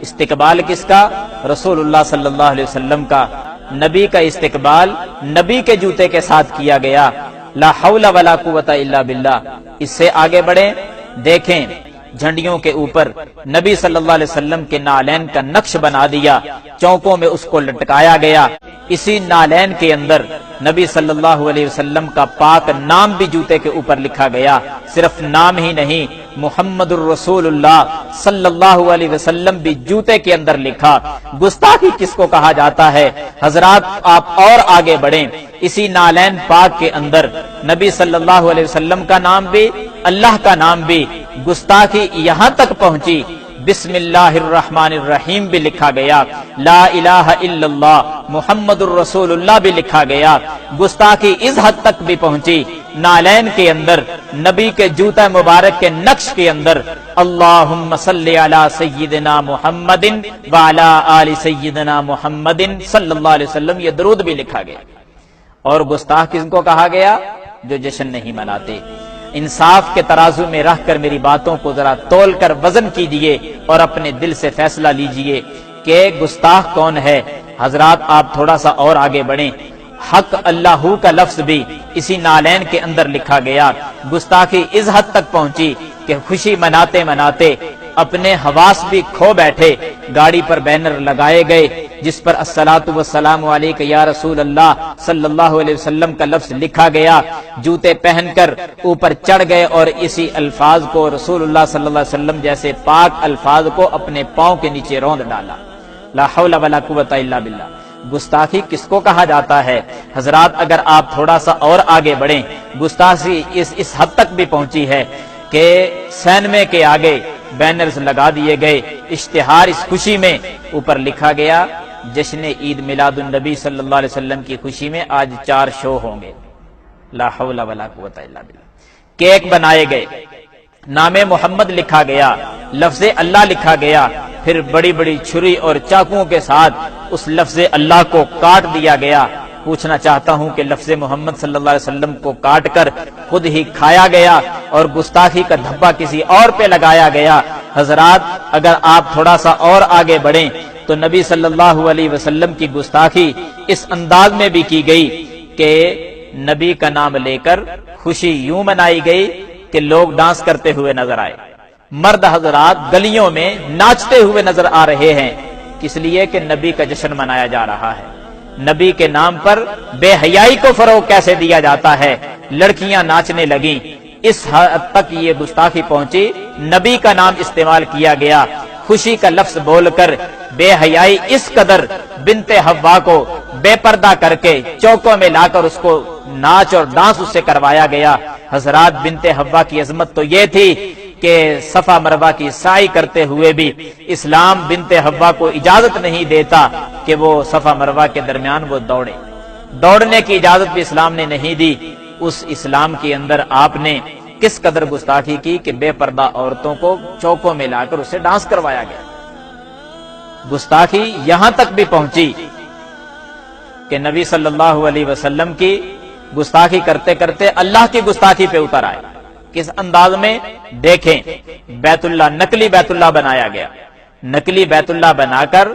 استقبال کس کا؟ رسول اللہ صلی اللہ علیہ وسلم کا۔ نبی کا استقبال نبی کے جوتے کے ساتھ کیا گیا۔ لا حول ولا قوت الا باللہ۔ اس سے آگے بڑھیں، دیکھیں جھنڈیوں کے اوپر نبی صلی اللہ علیہ وسلم کے نالین کا نقش بنا دیا، چوکوں میں اس کو لٹکایا گیا۔ اسی نالین کے اندر نبی صلی اللہ علیہ وسلم کا پاک نام بھی جوتے کے اوپر لکھا گیا۔ صرف نام ہی نہیں، محمد الرسول اللہ صلی اللہ علیہ وسلم بھی جوتے کے اندر لکھا۔ گستاخی کس کو کہا جاتا ہے؟ حضرات آپ اور آگے بڑھیں، اسی نالین پاک کے اندر نبی صلی اللہ علیہ وسلم کا نام بھی، اللہ کا نام بھی، گستاخی یہاں تک پہنچی بسم اللہ الرحمن الرحیم بھی لکھا گیا، لا الہ الا اللہ محمد الرسول اللہ بھی لکھا گیا۔ گستاخی اس حد تک بھی پہنچی، نالین کے اندر نبی کے جوتا مبارک کے نقش کے اندر اللہم صلی علی سیدنا محمد وعلی آل سیدنا محمد صلی اللہ علیہ وسلم یہ درود بھی لکھا گیا۔ اور گستاخ کس کو کہا گیا؟ جو جشن نہیں مناتے۔ انصاف کے ترازو میں رکھ کر میری باتوں کو ذرا تول کر وزن کیجئے اور اپنے دل سے فیصلہ لیجئے کہ گستاخ کون ہے۔ حضرات آپ تھوڑا سا اور آگے بڑھیں، حق اللہ کا لفظ بھی اسی نالین کے اندر لکھا گیا۔ گستاخی اس حد تک پہنچی کہ خوشی مناتے مناتے اپنے حواس بھی کھو بیٹھے، گاڑی پر بینر لگائے گئے جس پر الصلاۃ والسلام علیک یا رسول اللہ صلی اللہ علیہ وسلم کا لفظ لکھا گیا۔ جوتے پہن کر اوپر چڑھ گئے اور اسی الفاظ کو رسول اللہ صلی اللہ علیہ وسلم جیسے پاک الفاظ کو اپنے پاؤں کے نیچے روند ڈالا۔ لا حول ولا قوت الا باللہ۔ گستاخی کس کو کہا جاتا ہے؟ حضرات اگر آپ تھوڑا سا اور آگے بڑھیں، گستاخی اس حد تک بھی پہنچی ہے کہ سینمے کے آگے بینرز لگا دیے گئے، اشتہار اس خوشی میں اوپر لکھا گیا جشن عید میلاد النبی صلی اللہ علیہ وسلم کی خوشی میں آج 4 شو ہوں گے۔ لا حول ولا قوت الا باللہ۔ کیک بنائے گئے، نام محمد لکھا گیا، لفظ اللہ لکھا گیا، پھر بڑی بڑی چھری اور چاقوؤں کے ساتھ اس لفظ اللہ کو کاٹ دیا گیا۔ پوچھنا چاہتا ہوں کہ لفظ محمد صلی اللہ علیہ وسلم کو کاٹ کر خود ہی کھایا گیا اور گستاخی کا دھبا کسی اور پہ لگایا گیا۔ حضرات اگر آپ تھوڑا سا اور آگے بڑھیں تو نبی صلی اللہ علیہ وسلم کی گستاخی اس انداز میں بھی کی گئی کہ نبی کا نام لے کر خوشی یوں منائی گئی کہ لوگ ڈانس کرتے ہوئے نظر آئے۔ مرد حضرات گلیوں میں ناچتے ہوئے نظر آ رہے ہیں، کس لیے کہ نبی کا جشن منایا جا رہا ہے۔ نبی کے نام پر بے حیائی کو فروغ کیسے دیا جاتا ہے؟ لڑکیاں ناچنے لگیں۔ اس حد تک یہ گستاخی پہنچی، نبی کا نام استعمال کیا گیا، خوشی کا لفظ بول کر بے حیائی اس قدر بنت حوا کو بے پردہ کر کے چوکوں میں لا کر اس کو ناچ اور ڈانس اس سے کروایا گیا۔ حضرات بنت حوا کی عظمت تو یہ تھی کہ صفا مروہ کی سعی کرتے ہوئے بھی اسلام بنت حوا کو اجازت نہیں دیتا کہ وہ صفا مروہ کے درمیان وہ دوڑنے کی اجازت بھی اسلام نے نہیں دی۔ اس اسلام کے اندر آپ نے کس قدر گستاخی کی کہ بے پردہ عورتوں کو چوکوں میں لا کر اسے ڈانس کروایا گیا۔ گستاخی یہاں تک بھی پہنچی کہ نبی صلی اللہ علیہ وسلم کی گستاخی کرتے کرتے اللہ کی گستاخی پہ اتر آئے۔ کس انداز میں؟ دیکھیں، بیت اللہ نقلی بیت اللہ بنایا گیا، نقلی بیت اللہ بنا کر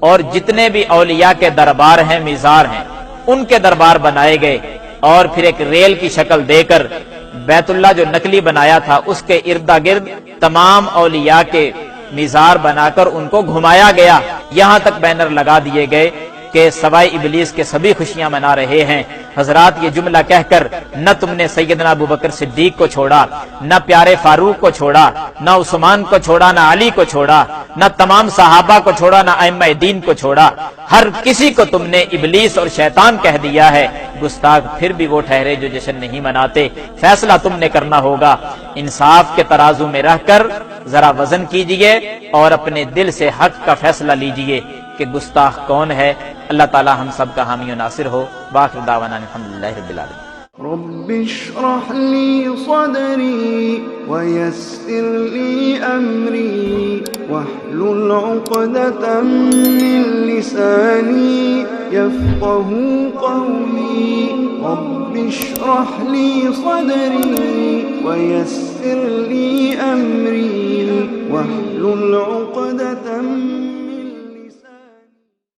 اور جتنے بھی اولیاء کے دربار ہیں، مزار ہیں، ان کے دربار بنائے گئے اور پھر ایک ریل کی شکل دے کر بیت اللہ جو نقلی بنایا تھا اس کے ارد گرد تمام اولیاء کے مزار بنا کر ان کو گھمایا گیا۔ یہاں تک بینر لگا دیے گئے کہ سوائے ابلیس کے سبھی خوشیاں منا رہے ہیں۔ حضرات یہ جملہ کہہ کر نہ تم نے سیدنا ابوبکر صدیق کو چھوڑا، نہ پیارے فاروق کو چھوڑا، نہ عثمان کو چھوڑا، نہ علی کو چھوڑا، نہ تمام صحابہ کو چھوڑا، نہ ائمہ دین کو چھوڑا، ہر کسی کو تم نے ابلیس اور شیطان کہہ دیا ہے۔ گستاخ پھر بھی وہ ٹھہرے جو جشن نہیں مناتے۔ فیصلہ تم نے کرنا ہوگا، انصاف کے ترازو میں رہ کر ذرا وزن کیجئے اور اپنے دل سے حق کا فیصلہ لیجئے کہ گستاخ کون ہے۔ اللہ تعالی ہم سب کا حامی و ناصر ہو۔ باقی دعوانا الحمدللہ رب العالمین۔ رب اشرح لي صدري ويسر لي أمري واحلل عقدة من لساني يفقه قولي رب اشرح لي صدري ويسر لي أمري واحلل عقدة